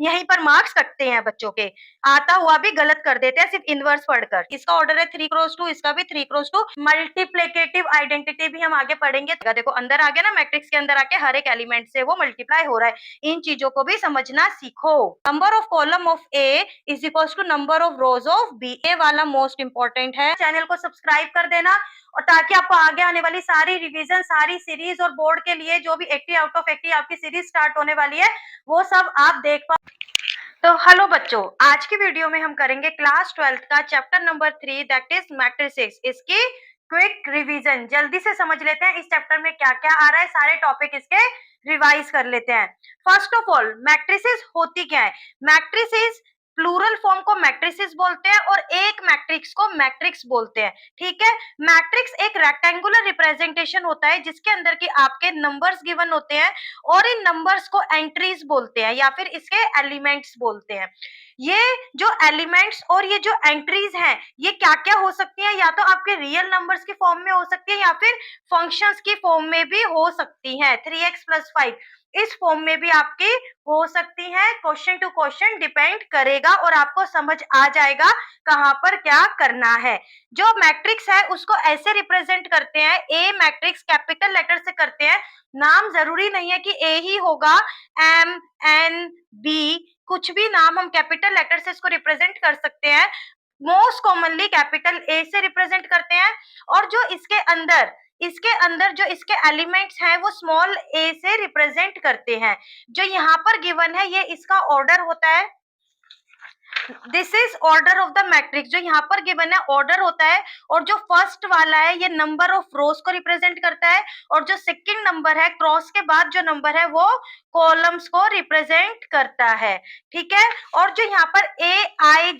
यहीं पर मार्क्स कटते हैं बच्चों के, आता हुआ भी गलत कर देते हैं सिर्फ इनवर्स पढ़कर। इसका ऑर्डर है 3 क्रॉस 2, इसका भी 3 क्रॉस 2। मल्टीप्लिकेटिव आइडेंटिटी भी हम आगे पढ़ेंगे। देखो अंदर आ गया ना, मैट्रिक्स के अंदर आके हर एक एलिमेंट से वो मल्टीप्लाई हो रहा है। इन चीजों को भी समझना सीखो। Number of column of A is equal to number of rows of B. A वाला मोस्ट इंपॉर्टेंट है। चैनल को सब्सक्राइब कर देना, और ताकि आपको आगे आने वाली सारी रिवीजन, सारी सीरीज और बोर्ड के लिए जो भी 80 आउट ऑफ 80 आपकी सीरीज स्टार्ट होने वाली है, वो सब आप देख पाओ। तो हेलो बच्चों, आज की वीडियो में हम करेंगे क्लास 12th का chapter number 3 that is matrices. इसकी क्विक रिवीजन जल्दी से समझ लेते हैं। इस चैप्टर में क्या क्या आ रहा है, सारे टॉपिक इसके रिवाइज कर लेते हैं। फर्स्ट ऑफ ऑल, मैट्रिसेस होती क्या है? मैट्रिसेस प्लूरल फॉर्म को मैट्रिसेस बोलते हैं और एक मैट्रिक्स को मैट्रिक्स बोलते हैं। ठीक है, मैट्रिक्स एक रेक्टेंगुलर रिप्रेजेंटेशन होता है जिसके अंदर की आपके नंबर्स गिवन होते हैं और इन नंबर्स को एंट्रीज बोलते हैं या फिर इसके एलिमेंट्स बोलते हैं। ये जो एलिमेंट्स और ये जो एंट्रीज हैं, ये क्या क्या हो सकती हैं? या तो आपके रियल नंबर्स की फॉर्म में हो सकती है या फिर फंक्शंस की फॉर्म में भी हो सकती हैं। 3x+5 इस फॉर्म में भी आपकी हो सकती है। क्वेश्चन टू क्वेश्चन डिपेंड करेगा और आपको समझ आ जाएगा कहां पर क्या करना है। जो मैट्रिक्स है उसको ऐसे रिप्रेजेंट करते हैं, ए मैट्रिक्स कैपिटल लेटर से करते हैं। नाम जरूरी नहीं है कि ए ही होगा, एम, एन, बी, कुछ भी नाम हम कैपिटल लेटर से इसको रिप्रेजेंट कर सकते हैं। मोस्ट कॉमनली कैपिटल ए से रिप्रेजेंट करते हैं, और जो इसके अंदर जो इसके एलिमेंट्स हैं वो स्मॉल ए से रिप्रेजेंट करते हैं। जो यहाँ पर गिवन है ये इसका ऑर्डर होता है। This is order of the matrix. जो यहाँ पर गिवन है ऑर्डर होता है, और जो फर्स्ट वाला है ये नंबर ऑफ रोज को रिप्रेजेंट करता है, और जो सेकंड नंबर है क्रॉस के बाद जो नंबर है वो कॉलम्स को रिप्रेजेंट करता है। ठीक है, और जो यहाँ पर आई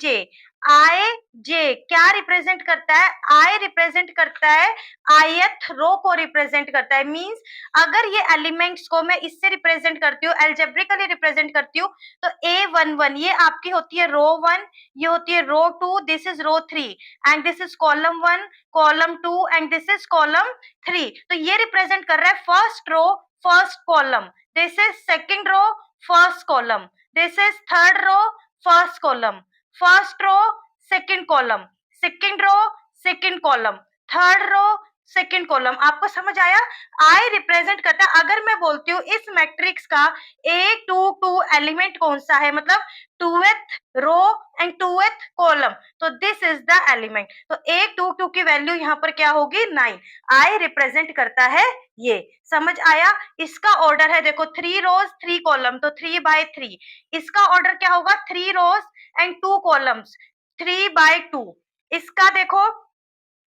जे क्या रिप्रेजेंट करता है? आई रिप्रेजेंट करता है ith रो को रिप्रेजेंट करता है। मींस अगर ये एलिमेंट्स को मैं इससे रिप्रेजेंट करती हूँ, एल्जेब्रिकली रिप्रेजेंट करती हूँ, तो A11 ये आपकी होती है रो 1, ये होती है row 2, this is row 3, and this is column 1, column 2, and this is column 3। तो ये रिप्रेजेंट कर रहा है first row, first column, this is second row, first column, this is third row, first column, first row, second column, second row, second column, third row, second column. आपको समझ आया? I represent करता है, अगर मैं बोलती हूँ इस मैट्रिक्स का A22 एलिमेंट कौन सा है, मतलब 2th row and 2th column, तो दिस इज द एलिमेंट। तो A22 की वैल्यू यहाँ पर क्या होगी? 9। आई रिप्रेजेंट करता है ये। समझ आया? इसका ऑर्डर है देखो 3 रोज 3 कॉलम, तो 3/3। इसका ऑर्डर क्या होगा? 3 रोज एंड 2 कॉलम्स, 3/2। इसका देखो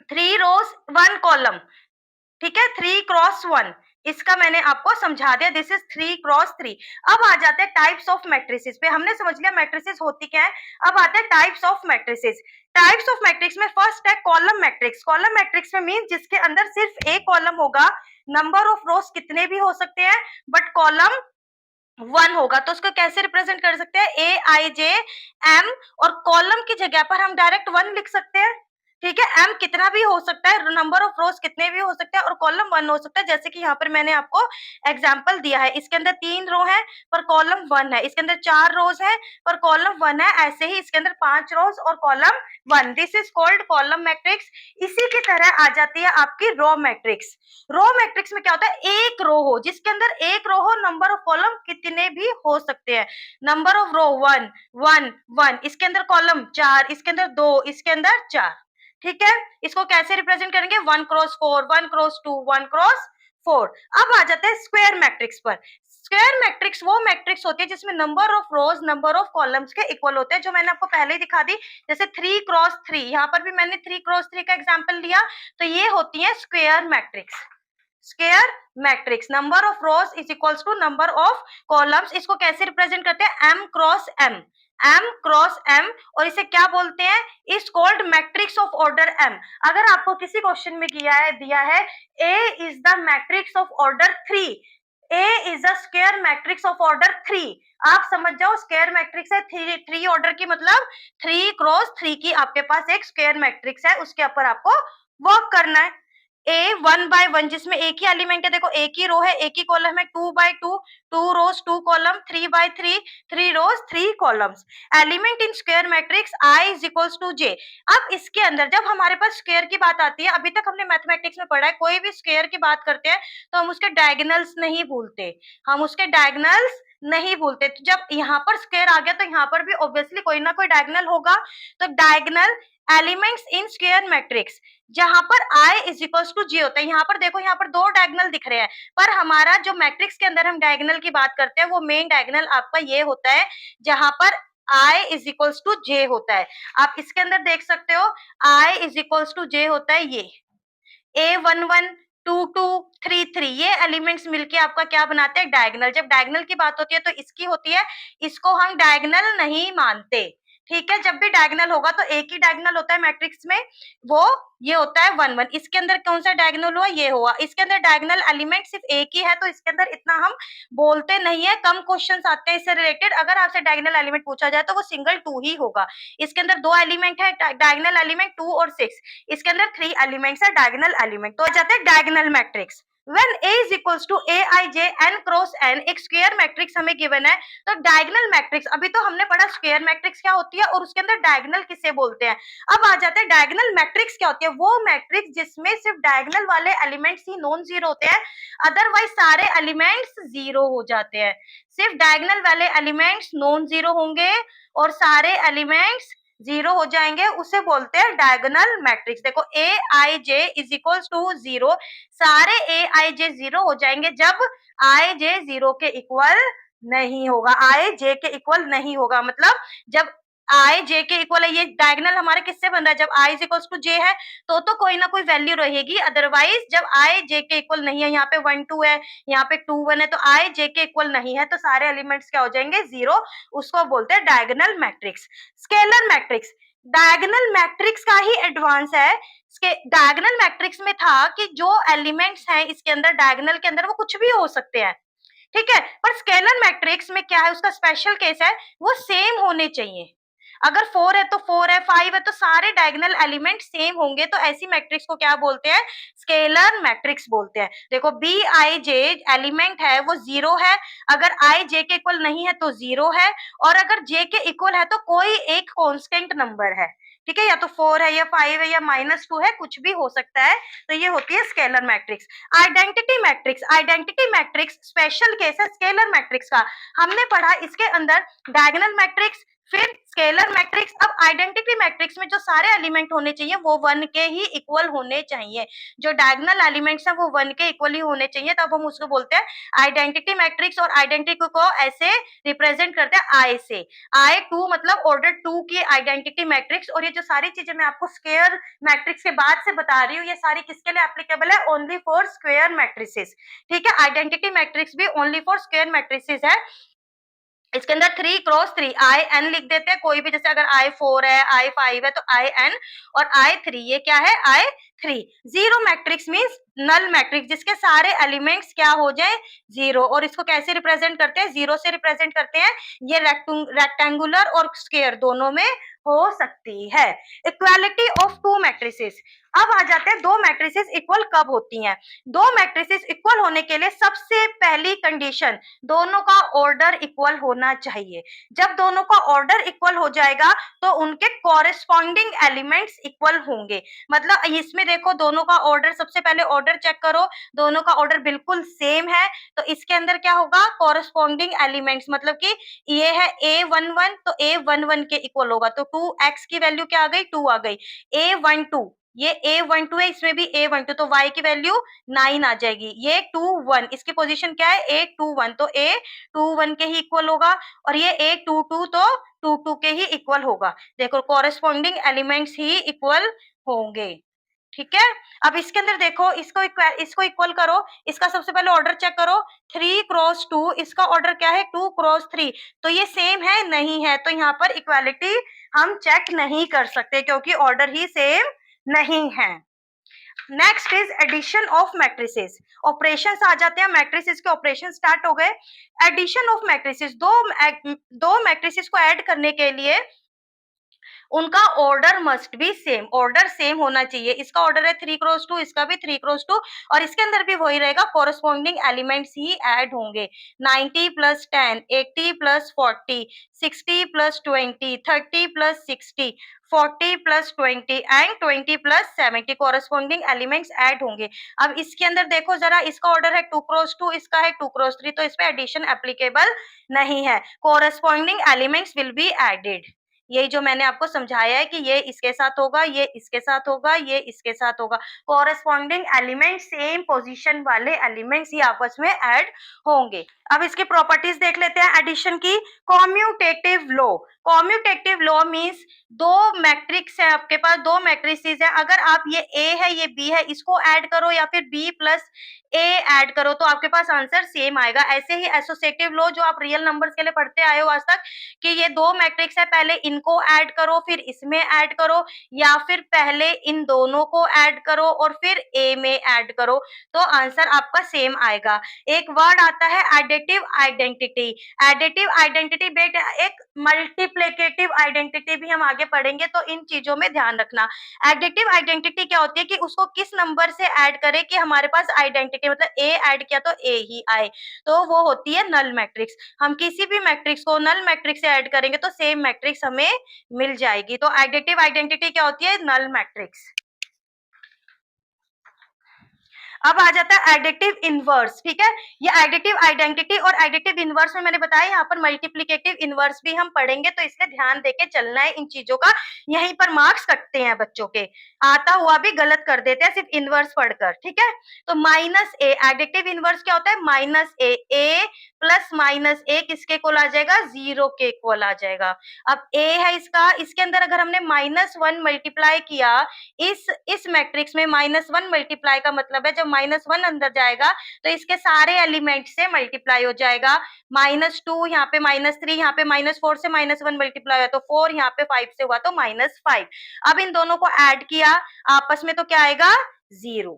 3 रोज 1 कॉलम, ठीक है, 3 क्रॉस 1। इसका मैंने आपको समझा दिया, दिस इज 3 क्रॉस 3। अब आ जाते हैं टाइप्स ऑफ मैट्रिसेस पे। हमने समझ लिया मैट्रिसेस होती क्या है, अब आते हैं types of matrices. Types of matrix में फर्स्ट है कॉलम मैट्रिक्स। कॉलम मैट्रिक्स में मीन जिसके अंदर सिर्फ एक कॉलम होगा, नंबर ऑफ रोज कितने भी हो सकते हैं बट कॉलम 1 होगा। तो उसको कैसे रिप्रेजेंट कर सकते हैं? AIJM, और कॉलम की जगह पर हम डायरेक्ट 1 लिख सकते हैं। ठीक है, एम कितना भी हो सकता है, नंबर ऑफ रोज कितने भी हो सकते हैं, और कॉलम 1 हो सकता है। जैसे कि यहाँ पर मैंने आपको एग्जांपल दिया है, इसके अंदर 3 रो है पर कॉलम 1 है, इसके अंदर 4 रोज है पर कॉलम 1 है, ऐसे ही इसके अंदर 5 रोज और column 1। This is called column matrix. इसी की तरह आ जाती है आपकी रो मैट्रिक्स। रो मैट्रिक्स में क्या होता है? एक रो हो, जिसके अंदर एक रो हो, नंबर ऑफ कॉलम कितने भी हो सकते हैं। नंबर ऑफ रो 1 1 1, इसके अंदर कॉलम 4, इसके अंदर 2, इसके अंदर 4। ठीक है, इसको कैसे रिप्रेजेंट करेंगे? 1 क्रॉस 4, 1 क्रॉस 2, 1 क्रॉस 4। अब आ जाते हैं स्क्वायर मैट्रिक्स पर। स्क्वायर मैट्रिक्स वो मैट्रिक्स होती है जिसमें number of rose number of columns के इक्वल होते हैं, जो मैंने आपको पहले ही दिखा दी। जैसे 3 क्रॉस 3, यहाँ पर भी मैंने 3 क्रॉस 3 का एग्जांपल लिया। तो ये होती है square matrix. Square matrix, number of rows is equals to number of columns. इसको कैसे रिप्रेजेंट करते हैं? m cross m, m cross m, और इसे क्या बोलते हैं? Is called matrix of order m। अगर आपको किसी क्वेश्चन में दिया है A is the matrix of order 3, A is a square matrix of order 3, आप समझ जाओ स्क्वायर मैट्रिक्स है 3 ऑर्डर की, मतलब 3 क्रॉस 3 की आपके पास एक स्क्वायर मैट्रिक्स है, उसके ऊपर आपको वर्क करना है। A1/1 जिसमें एक ही एलिमेंट है, देखो एक ही रो है, एक ही कॉलम है, 2/2, 2 rows 2 column, 3/3, 3 rows 3 columns. Element in square matrix I is equals to J। अब इसके अंदर जब हमारे पास स्क्वायर की बात आती है, अभी तक हमने मैथमेटिक्स में पढ़ा है, कोई भी स्क्वायर की बात करते हैं तो हम उसके डायगोनल्स नहीं भूलते, हम उसके डायगोनल्स नहीं भूलते। तो जब यहाँ पर स्क्वायर आ गया तो यहाँ पर भी ऑब्वियसली कोई ना कोई डायगोनल होगा। तो diagonal elements in square matrix जहां पर I is equals to J होता है, यहाँ पर देखो यहाँ पर दो डायगोनल दिख रहे हैं, पर हमारा जो मैट्रिक्स के अंदर हम डायगोनल की बात करते हैं वो मेन डायगोनल आपका ये होता है जहां पर I is equals to J होता है। आप इसके अंदर देख सकते हो I is equals to J होता है, ये A11, 22, 33 ये एलिमेंट्स मिलके आपका क्या बनाते हैं, डायगोनल। जब डायगोनल की बात होती है तो इसकी होती है, इसको हम डायगोनल नहीं मानते, ठीक है। जब भी डायगोनल होगा तो एक ही डायगोनल होता है मैट्रिक्स में, वो ये होता है 1 1। इसके अंदर कौन सा डायगोनल हुआ, ये हुआ। इसके अंदर डायगोनल एलिमेंट सिर्फ एक ही है तो इसके अंदर इतना हम बोलते नहीं है, कम क्वेश्चंस आते हैं इससे रिलेटेड। अगर आपसे डायगोनल एलिमेंट पूछा जाए तो वो सिंगल 2 ही होगा। इसके अंदर दो एलिमेंट है, डायगोनल एलिमेंट 2 और 6, इसके अंदर 3 एलिमेंट्स है डायगोनल एलिमेंट। तो आ जाते हैं diagonal matrix. When A is equals to Aij n cross n एक स्क्वायर मैट्रिक्स हमें गिवन है, तो डायगोनल मैट्रिक्स, अभी तो हमने पढ़ा स्क्वायर मैट्रिक्स क्या होती है और उसके अंदर डायगोनल किसे बोलते हैं। अब आ जाते हैं डायगोनल मैट्रिक्स क्या होती है, वो मैट्रिक्स जिसमें सिर्फ डायगोनल वाले एलिमेंट्स ही नॉन जीरो होते हैं, अदरवाइज सारे एलिमेंट्स जीरो हो जाते हैं। सिर्फ डायगोनल वाले एलिमेंट्स नॉन जीरो होंगे और सारे एलिमेंट्स जीरो हो जाएंगे, उसे बोलते हैं डायगोनल मैट्रिक्स। देखो Aij इज इक्वल्स टू 0, सारे Aij जीरो हो जाएंगे जब Ij जीरो के इक्वल नहीं होगा, Ij के इक्वल नहीं होगा, मतलब जब I J के इक्वल है। ये डायगोनल हमारे किससे बन रहा है, जब I is equals to J है तो कोई ना कोई वैल्यू रहेगी, अदरवाइज जब I J के इक्वल नहीं है, यहाँ पे 1 2 है, यहाँ पे 2 1 है, तो I J के इक्वल नहीं है, तो सारे एलिमेंट्स क्या हो जाएंगे, जीरो। उसको बोलते हैं diagonal matrix. Scalar matrix diagonal matrix का ही एडवांस है। डायगोनल मैट्रिक्स में था कि जो एलिमेंट्स हैं इसके अंदर डायगोनल के अंदर वो कुछ भी हो सकते हैं, ठीक है। पर स्केलर मैट्रिक्स में क्या है, उसका स्पेशल केस है, वो सेम होने चाहिए। अगर 4 है तो 4 है, 5 है तो सारे डायगोनल एलिमेंट सेम होंगे, तो ऐसी मैट्रिक्स को क्या बोलते हैं, स्केलर मैट्रिक्स बोलते हैं। देखो Bij एलिमेंट है वो जीरो है, अगर I J के इक्वल नहीं है तो जीरो है, और अगर J के इक्वल है तो कोई एक कांस्टेंट नंबर है, ठीक है, या तो 4 है या 5 है या -2 है, कुछ भी हो सकता है। तो ये होती है scalar matrix. Identity matrix, identity matrix special case है स्केलर मैट्रिक्स का। हमने पढ़ा इसके अंदर डायगोनल मैट्रिक्स, फिर स्केलर मैट्रिक्स। अब आइडेंटिटी मैट्रिक्स में जो सारे एलिमेंट होने चाहिए वो 1 के ही इक्वल होने चाहिए, जो डायगोनल एलिमेंट्स है वो 1 के इक्वल ही होने चाहिए, तब हम उसको बोलते हैं आइडेंटिटी मैट्रिक्स। और आइडेंटिटी को ऐसे रिप्रेजेंट करते हैं I से, I2 मतलब ऑर्डर 2 की आइडेंटिटी मैट्रिक्स। और ये जो सारी चीजें मैं आपको स्क्वायर मैट्रिक्स के बाद से बता रही हूँ, ये सारी किसके लिए एप्लीकेबल है, ओनली फॉर स्क्वायर मैट्रिसेस, ठीक है। आइडेंटिटी मैट्रिक्स भी ओनली फॉर स्क्वायर मैट्रिसेस है। इसके अंदर 3 क्रॉस 3 IN लिख देते हैं, कोई भी, जैसे अगर I4 है, I5 है तो IN, और I3 ये क्या है, I3। Zero matrix means null matrix जिसके सारे एलिमेंट्स क्या हो जाए, जीरो। और इसको कैसे रिप्रेजेंट करते हैं, जीरो से रिप्रेजेंट करते हैं। ये रेक्टेंगुलर और स्क्वायर दोनों में हो सकती है। Equality of to matrices. अब आ जाते हैं दो मैट्रिसेस इक्वल कब होती हैं। दो मैट्रिसेस इक्वल होने के लिए सबसे पहली कंडीशन, दोनों का ऑर्डर इक्वल होना चाहिए। जब दोनों का ऑर्डर इक्वल हो जाएगा तो उनके कॉरेस्पॉन्डिंग एलिमेंट्स इक्वल होंगे। मतलब इसमें देखो दोनों का ऑर्डर, सबसे पहले ऑर्डर चेक करो, दोनों का ऑर्डर बिल्कुल सेम है, तो इसके अंदर क्या होगा, कॉरेस्पॉन्डिंग एलिमेंट्स, मतलब कि ये है A11 तो A11 के इक्वल होगा, तो 2x की वैल्यू क्या आ गई, 2 आ गई। A12 ये A12 है, इसमें भी A12, तो y की वैल्यू 9 आ जाएगी। ये 21 इसकी पोजीशन क्या है, A21, तो A21 के ही इक्वल होगा, और ये A22 तो 22 के ही इक्वल होगा। देखो कॉरेस्पॉन्डिंग एलिमेंट्स ही इक्वल होंगे, ठीक है। अब इसके अंदर देखो, इसको इक्वल करो, इसका सबसे पहले ऑर्डर चेक करो, 3 क्रॉस 2, इसका ऑर्डर क्या है, 2 क्रॉस 3, तो ये सेम है, नहीं है, तो यहाँ पर इक्वालिटी हम चेक नहीं कर सकते क्योंकि ऑर्डर ही सेम नहीं है। Next is addition of matrices. Operations आ जाते हैं, मैट्रिसेस के ऑपरेशन स्टार्ट हो गए। एडिशन ऑफ मैट्रिसेस, दो मैट्रिसेस को ऐड करने के लिए उनका order must be same, order same होना चाहिए। इसका ऑर्डर है 3x2, इसका भी 3x2 और इसके अंदर भी वही रहेगा, कोरस्पॉन्डिंग एलिमेंट्स ही ऐड होंगे। 90 + 10, 80 + 40, 60 + 20, 30 + 60, 40 + 20 एंड 20 + 70 कोरस्पॉन्डिंग एलिमेंट्स ऐड होंगे। अब इसके अंदर देखो जरा, इसका ऑर्डर है 2x2, इसका है 2x3, तो इस पे एडिशन एप्लीकेबल नहीं है। Corresponding elements will be added. यही जो मैंने आपको समझाया है कि ये इसके साथ होगा, ये इसके साथ होगा, ये इसके साथ होगा। कोरस्पॉन्डिंग एलिमेंट सेम पोजीशन वाले एलिमेंट्स ही आपस में ऐड होंगे। अब इसकी प्रॉपर्टीज देख लेते हैं एडिशन की। Commutative law, commutative law means दो मैट्रिक्स है आपके पास, दो मैट्रिसेस है, अगर आप ये ए है ये बी है, इसको ऐड करो या फिर बी प्लस ए ऐड करो तो आपके पास आंसर सेम आएगा। ऐसे ही एसोसिएटिव लॉ जो आप रियल नंबर्स के लिए पढ़ते आए हो आज तक, कि ये दो मैट्रिक्स है, पहले इनको ऐड करो फिर इसमें ऐड करो, या फिर पहले इन दोनों को ऐड करो और फिर ए में ऐड करो, तो आंसर आपका सेम आएगा। एक वर्ड आता है एडिटिव आइडेंटिटी। एडिटिव आइडेंटिटी बेटा एक मल्टीप्लिकेटिव आइडेंटिटी भी हम आगे पढ़ेंगे, तो इन चीजों में ध्यान रखना। एडिटिव आइडेंटिटी क्या होती है कि उसको किस नंबर से ऐड करें कि हमारे पास आइडेंटिटी, मतलब ए ऐड किया तो ए ही आए, तो वो होती है नल मैट्रिक्स। हम किसी भी मैट्रिक्स को नल मैट्रिक्स से ऐड करेंगे तो सेम मैट्रिक्स हमें मिल जाएगी। तो एडिटिव आइडेंटिटी क्या होती है? Null matrix. अब आ जाता है एडिटिव इनवर्स, ठीक है। ये एडिटिव आइडेंटिटी और एडिटिव इनवर्स में मैंने बताया यहाँ पर मल्टीप्लिकेटिव इनवर्स भी हम पढ़ेंगे, तो इसलिए ध्यान देके चलना है इन चीजों का। यहीं पर मार्क्स कटते हैं बच्चों के, आता हुआ भी गलत कर देते हैं सिर्फ इनवर्स पढ़कर, ठीक है। तो माइनस ए, एडिटिव इनवर्स क्या होता है? माइनस ए प्लस माइनस ए किसके इक्वल आ जाएगा? 0 के इक्वल आ जाएगा। अब ए है इसका, इसके अंदर अगर हमने -1 मल्टीप्लाई किया, इस मैट्रिक्स में -1 मल्टीप्लाई का मतलब है जब -1 अंदर जाएगा तो इसके सारे एलिमेंट से मल्टीप्लाई हो जाएगा। -2 यहाँ पे -3, यहाँ पे -4 से -1 मल्टीप्लाई हुआ तो 4, यहाँ पे 5 से हुआ तो -5। अब इन दोनों को ऐड किया आपस में तो क्या आएगा? 0,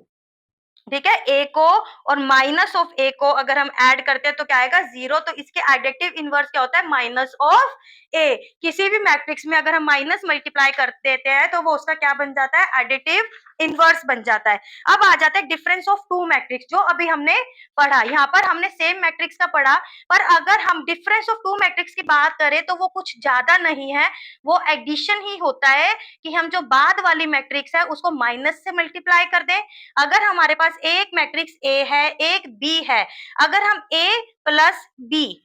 ठीक है। ए को और माइनस ऑफ ए को अगर हम ऐड करते हैं तो क्या आएगा? 0। तो इसके एडिटिव इनवर्स क्या होता है? माइनस ऑफ ए। किसी भी मैट्रिक्स में अगर हम माइनस मल्टीप्लाई कर देते हैं तो वो उसका क्या बन जाता है? एडिटिव इनवर्स बन जाता है। अब आ जाता है डिफरेंस ऑफ टू मैट्रिक्स, जो अभी हमने पढ़ा। यहाँ पर हमने सेम मैट्रिक्स का पढ़ा, पर अगर हम डिफरेंस ऑफ टू मैट्रिक्स की बात करें तो वो कुछ ज्यादा नहीं है, वो एडिशन ही होता है कि हम जो बाद वाली मैट्रिक्स है उसको माइनस से मल्टीप्लाई कर दें। अगर हमारे पास एक मैट्रिक्स ए है एक बी है, अगर हम ए प्लस बी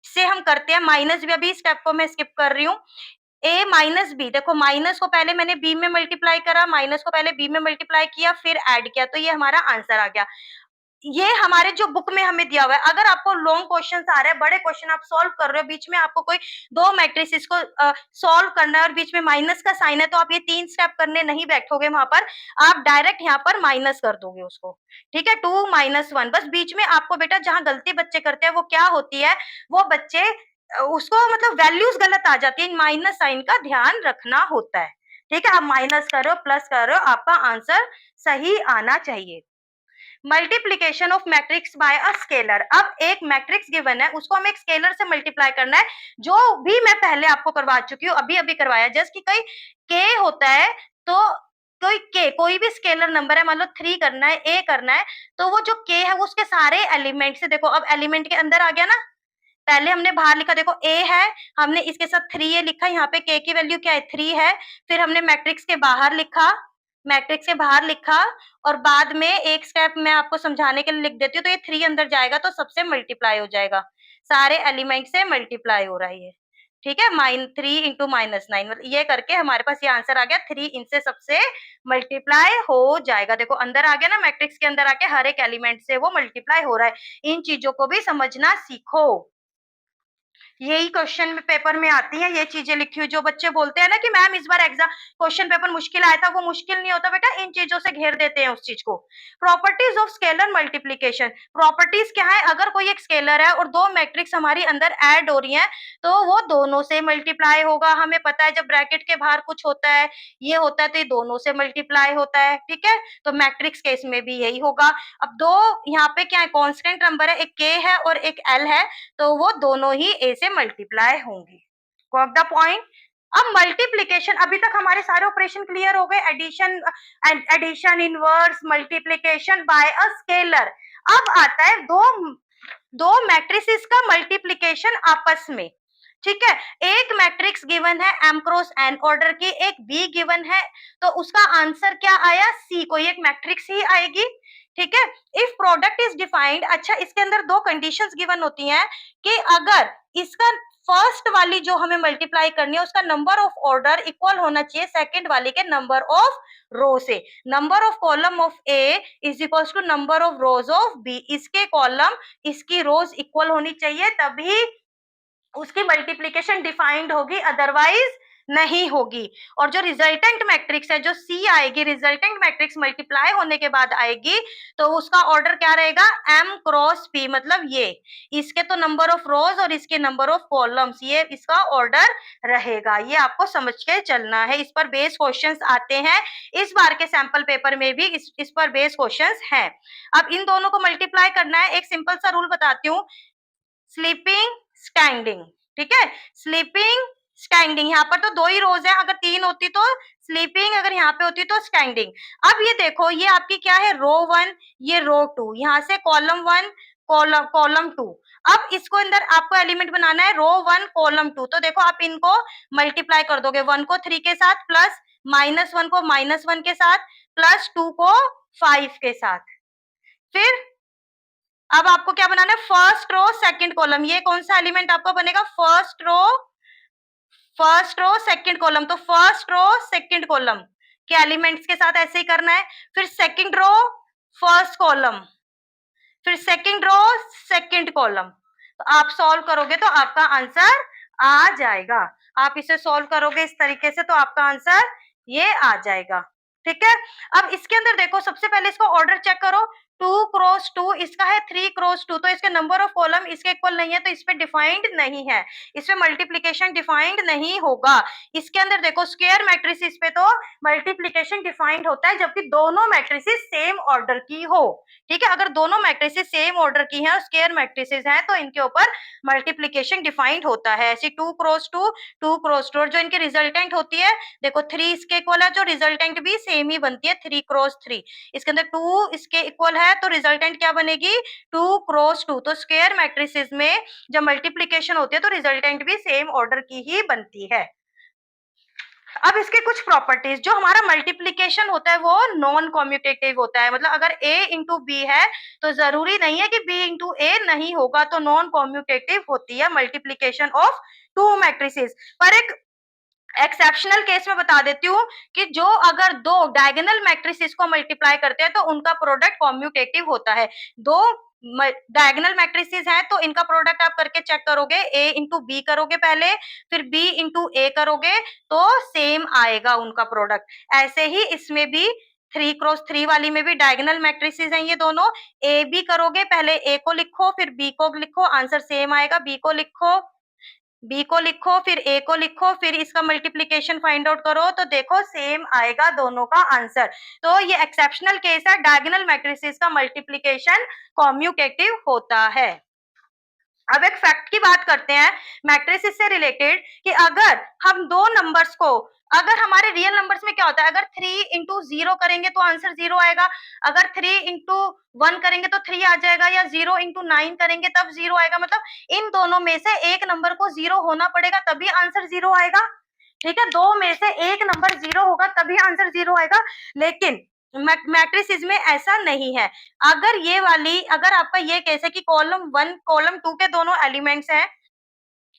से हम करते हैं माइनस बी, अभी स्टेप को मैं स्किप कर रही हूँ। ए माइनस बी, देखो माइनस को पहले मैंने बी में मल्टीप्लाई करा, माइनस को पहले बी में मल्टीप्लाई किया फिर ऐड किया, तो ये हमारा आंसर आ गया। ये हमारे जो बुक में हमें दिया हुआ है। अगर आपको लॉन्ग क्वेश्चन आ रहे हैं, बड़े क्वेश्चन आप सॉल्व कर रहे हो, बीच में आपको कोई दो मैट्रिसेस को सॉल्व करना है और बीच में माइनस का साइन है, तो आप ये 3 स्टेप करने नहीं बैठोगे वहां पर, आप डायरेक्ट यहाँ पर माइनस कर दोगे उसको, ठीक है। 2 - 1, बस बीच में आपको बेटा जहां गलती बच्चे करते हैं वो क्या होती है, वो बच्चे उसको मतलब वैल्यूज गलत आ जाती है, माइनस साइन का ध्यान रखना होता है, ठीक है। आप माइनस कर रहे हो प्लस कर रहे हो, आपका आंसर सही आना चाहिए। Multiplication of matrix bye a scalar. अब एक मैट्रिक्स गिवन है, उसको हमें एक स्केलर से मल्टीप्लाई करना है, जो भी मैं पहले आपको करवा चुकी हूँ, अभी अभी करवाया जस्ट, कि कोई के होता है तो कोई के, कोई भी स्केलर नंबर है, मान लो 3 करना है, ए करना है, तो वो जो के है वो उसके सारे एलिमेंट से, देखो अब एलिमेंट के अंदर आ गया ना, पहले हमने बाहर लिखा, देखो ए है, हमने इसके साथ 3 ए लिखा, यहाँ पे के की वैल्यू क्या है? 3 है। फिर हमने मैट्रिक्स के बाहर लिखा, मैट्रिक्स के बाहर लिखा, और बाद में एक स्टेप मैं आपको समझाने के लिए लिख देती हूँ, तो ये 3 अंदर जाएगा तो सबसे मल्टीप्लाई हो जाएगा, सारे एलिमेंट से मल्टीप्लाई हो रहा है ये, ठीक है। -3 × -9, मतलब ये करके हमारे पास ये आंसर आ गया, 3 इनसे सबसे मल्टीप्लाई हो जाएगा। देखो अंदर आ गया ना, मैट्रिक्स के अंदर आके हर एक एलिमेंट से वो मल्टीप्लाई हो रहा है। इन चीजों को भी समझना सीखो, यही क्वेश्चन में पेपर में आती है ये चीजें लिखी हुई। जो बच्चे बोलते हैं ना कि मैम इस बार एग्जाम क्वेश्चन पेपर मुश्किल आया था, वो मुश्किल नहीं होता बेटा, इन चीजों से घेर देते हैं उस चीज को। Properties of scalar multiplication. Properties क्या है? अगर कोई एक स्केलर है और दो मैट्रिक्स हमारी अंदर ऐड हो रही हैं तो वो दोनों से मल्टीप्लाई होगा। हमें पता है जब ब्रैकेट के बाहर कुछ होता है, ये होता है, तो ये दोनों से मल्टीप्लाई होता है, ठीक है। तो मैट्रिक्स केस में भी यही होगा। अब दो यहाँ पे क्या है? कॉन्स्टेंट नंबर है, एक के है और एक एल है, तो वो दोनों ही ए से मल्टीप्लाई होंगी। Got the point? अब मल्टीप्लीकेशन, अभी तक हमारे सारे ऑपरेशन क्लियर हो गए, addition, addition, inverse, multiplication by a scalar. अब आता है दो मैट्रिसेस का मल्टीप्लीकेशन आपस में। ठीक है, एक मैट्रिक्स गिवन है m क्रॉस n ऑर्डर की, एक b गिवन है, तो उसका आंसर क्या आया, c, कोई एक मैट्रिक्स ही आएगी। ठीक है, इफ प्रोडक्ट इज डिफाइंड, अच्छा इसके अंदर दो कंडीशंस गिवन होती हैं कि अगर इसका फर्स्ट वाली जो हमें मल्टीप्लाई करनी है उसका नंबर ऑफ ऑर्डर इक्वल होना चाहिए सेकंड वाली के नंबर ऑफ रो से। Number of column of A is equal to number of rows of B, इसके कॉलम इसकी रोज इक्वल होनी चाहिए तभी उसकी मल्टीप्लीकेशन डिफाइंड होगी, अदरवाइज नहीं होगी। और जो रिजल्टेंट मैट्रिक्स है जो सी आएगी, रिजल्टेंट मैट्रिक्स मल्टीप्लाई होने के बाद आएगी, तो उसका ऑर्डर क्या रहेगा, m क्रॉस p, मतलब ये इसके तो नंबर ऑफ रोज और इसके नंबर ऑफ कॉलम्स, ये इसका ऑर्डर रहेगा। ये आपको समझ के चलना है, इस पर बेस क्वेश्चंस आते हैं, इस बार के सैंपल पेपर में भी इस पर बेस क्वेश्चंस हैं। अब इन दोनों को मल्टीप्लाई करना है, एक सिंपल सा रूल बताती हूँ, स्लीपिंग स्टैंडिंग। ठीक है, स्लीपिंग स्टैंडिंग, यहाँ पर तो दो ही रोज है, अगर तीन होती तो स्लीपिंग, अगर यहाँ पे होती तो स्टैंडिंग। अब ये देखो, ये आपकी क्या है, रो वन, ये रो टू, यहाँ से कॉलम वन, कॉलम टू। अब इसको अंदर आपको एलिमेंट बनाना है रो वन कॉलम टू, तो देखो आप इनको मल्टीप्लाई कर दोगे, वन को थ्री के साथ, प्लस माइनस वन को माइनस वन के साथ, प्लस टू को फाइव के साथ। फिर अब आपको क्या बनाना है, फर्स्ट रो सेकंड कॉलम, ये कौन सा एलिमेंट आपका बनेगा, फर्स्ट रो सेकंड कॉलम, तो फर्स्ट रो सेकंड कॉलम के एलिमेंट्स के साथ ऐसे ही करना है। फिर सेकंड रो फर्स्ट कॉलम, फिर सेकंड रो सेकंड कॉलम, तो आप सॉल्व करोगे तो आपका आंसर आ जाएगा। आप इसे सॉल्व करोगे इस तरीके से तो आपका आंसर ये आ जाएगा। ठीक है, अब इसके अंदर देखो, सबसे पहले इसको ऑर्डर चेक करो, टू क्रॉस टू, इसका है थ्री क्रॉस टू, तो इसके नंबर ऑफ कॉलम इसके इक्वल नहीं है, तो इस पे डिफाइंड नहीं है, इस पे मल्टीप्लीकेशन डिफाइंड नहीं होगा। इसके अंदर देखो स्क्वायर मैट्रिसेस पे तो मल्टीप्लीकेशन डिफाइंड होता है, जबकि दोनों मैट्रिसेस सेम ऑर्डर की हो। ठीक है, अगर दोनों मैट्रिसेस सेम ऑर्डर की हैं और स्क्वायर मैट्रिसेस हैं तो इनके ऊपर मल्टीप्लीकेशन डिफाइंड होता है। ऐसे two cross two, two cross two, और जो इनकी रिजल्टेंट होती है, देखो थ्री इसके इक्वल है, जो रिजल्टेंट भी सेम ही बनती है, थ्री क्रॉस थ्री, इसके अंदर टू इसके इक्वल है, तो रिजल्टेंट क्या बनेगी, टू क्रॉस टू। तो स्क्वायर मैट्रिसेस में जब मल्टीप्लीकेशन होती है तो रिजल्टेंट भी सेम ऑर्डर की ही बनती है। अब इसके कुछ प्रॉपर्टीज, जो हमारा मल्टीप्लीकेशन होता है वो नॉन कॉम्यूटेटिव होता है, मतलब अगर a इंटू बी है तो जरूरी नहीं है कि b इंटू ए नहीं होगा, तो नॉन कॉम्यूटेटिव होती है मल्टीप्लीकेशन ऑफ टू मैट्रिसेस। पर एक एक्सेप्शनल केस में बता देती हूँ कि जो अगर दो डायगोनल मैट्रिसेस को मल्टीप्लाई करते हैं तो उनका प्रोडक्ट कॉम्यूटेटिव होता है। दो डायगोनल मैट्रिसेस हैं तो इनका प्रोडक्ट आप करके चेक करोगे, ए इंटू बी करोगे पहले, फिर बी इंटू ए करोगे तो सेम आएगा उनका प्रोडक्ट। ऐसे ही इसमें भी थ्री क्रॉस थ्री वाली में भी डायगोनल मैट्रिसेस हैं ये दोनों, ए बी करोगे, पहले ए को लिखो फिर बी को लिखो, आंसर सेम आएगा, बी को लिखो फिर ए को लिखो, फिर इसका मल्टीप्लीकेशन फाइंड आउट करो तो देखो सेम आएगा दोनों का आंसर। तो ये एक्सेप्शनल केस है, डायगोनल मैट्रिसेस का मल्टीप्लीकेशन कॉम्यूटेटिव होता है। अब एक फैक्ट की बात करते हैं मैट्रिसेस से रिलेटेड, कि अगर हम दो नंबर्स को, अगर हमारे रियल नंबर्स में क्या होता है, अगर थ्री इंटू जीरो करेंगे तो आंसर जीरो आएगा, अगर थ्री इंटू वन करेंगे तो थ्री आ जाएगा, या जीरो इंटू नाइन करेंगे तब जीरो आएगा, मतलब इन दोनों में से एक नंबर को जीरो होना पड़ेगा तभी आंसर जीरो आएगा। ठीक है, दो में से एक नंबर जीरो होगा तभी आंसर जीरो आएगा, लेकिन मैट्रिसेस में ऐसा नहीं है। अगर ये वाली, अगर आपका ये केस है कि कॉलम वन कॉलम टू के दोनों एलिमेंट्स हैं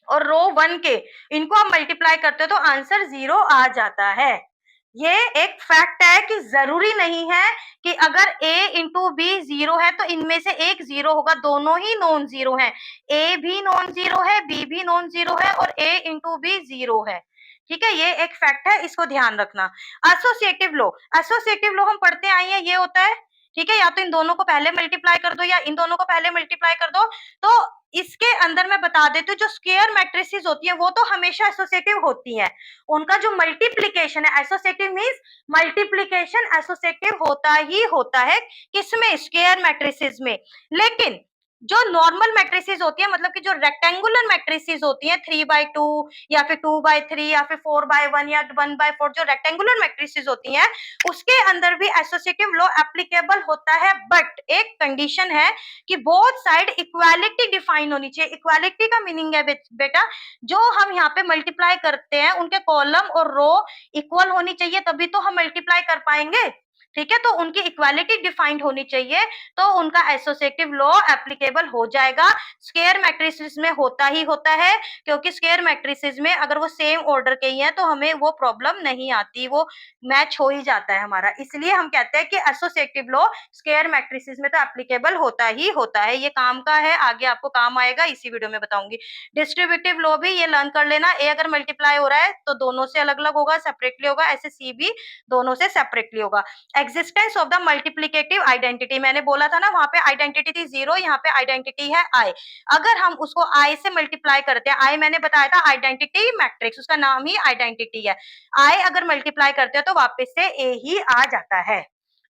और रो वन के, इनको आप मल्टीप्लाई करते हो तो आंसर जीरो आ जाता है। ये एक फैक्ट है कि जरूरी नहीं है कि अगर a इंटू बी जीरो है तो इनमें से एक जीरो होगा, दोनों ही नॉन जीरो हैं, a भी नॉन जीरो है, b भी नॉन जीरो है और a इंटू बी जीरो है। ठीक है, ये एक फैक्ट है, इसको ध्यान रखना। एसोसिएटिव लो, एसोसिएटिव लो हम पढ़ते आए हैं, ये होता है, ठीक है, या तो इन दोनों को पहले मल्टीप्लाई कर दो या इन दोनों को पहले मल्टीप्लाई कर दो। तो इसके अंदर मैं बता देती हूँ, जो स्क्वायर मैट्रिसेस होती है वो तो हमेशा एसोसिएटिव होती है, उनका जो मल्टीप्लीकेशन है, एसोसिएटिव मींस मल्टीप्लीकेशन एसोसिएटिव होता ही होता है, किसमें, स्क्वायर मैट्रिसेस में। लेकिन जो नॉर्मल मैट्रिसेस होती है, मतलब कि जो रेक्टेंगुलर मैट्रिसेस होती हैं 3/2 या फिर 2/3 या फिर 4/1 या 1/4, जो रेक्टेंगुलर मैट्रिसेस होती हैं उसके अंदर भी एसोसिएटिव लॉ एप्लीकेबल होता है, बट एक कंडीशन है कि बोथ साइड इक्वालिटी डिफाइन होनी चाहिए। इक्वालिटी का मीनिंग है बेटा, जो हम यहाँ पे मल्टीप्लाई करते हैं उनके कॉलम और रो इक्वल होनी चाहिए, तभी तो हम मल्टीप्लाई कर पाएंगे। ठीक है, तो उनकी इक्वालिटी डिफाइंड होनी चाहिए, तो उनका एसोसिएटिव लॉ एप्लीकेबल हो जाएगा। स्क्वायर मैट्रिसेस में होता ही होता है, क्योंकि स्क्वायर मैट्रिसेस में अगर वो सेम ऑर्डर के ही है तो हमें वो प्रॉब्लम नहीं आती, वो मैच हो ही जाता है हमारा। इसलिए हम कहते हैं कि एसोसिएटिव लॉ स्क्वायर मैट्रिसेस में तो एप्लीकेबल होता ही होता है। ये काम का है, आगे आपको काम आएगा, इसी वीडियो में बताऊंगी। डिस्ट्रीब्यूटिव लॉ भी ये लर्न कर लेना, ए अगर मल्टीप्लाई हो रहा है तो दोनों से अलग अलग होगा, सेपरेटली होगा, ऐसे सी भी दोनों से सेपरेटली होगा। Existence of the multiplicative identity, मैंने बोला था ना वहां पे आइडेंटिटी थी 0, यहाँ पे आइडेंटिटी है आई। अगर हम उसको आई से मल्टीप्लाई करते हैं, आई मैंने बताया था आइडेंटिटी मैट्रिक्स, उसका नाम ही आइडेंटिटी है। आई अगर मल्टीप्लाई करते हैं तो वापस से ए ही आ जाता है।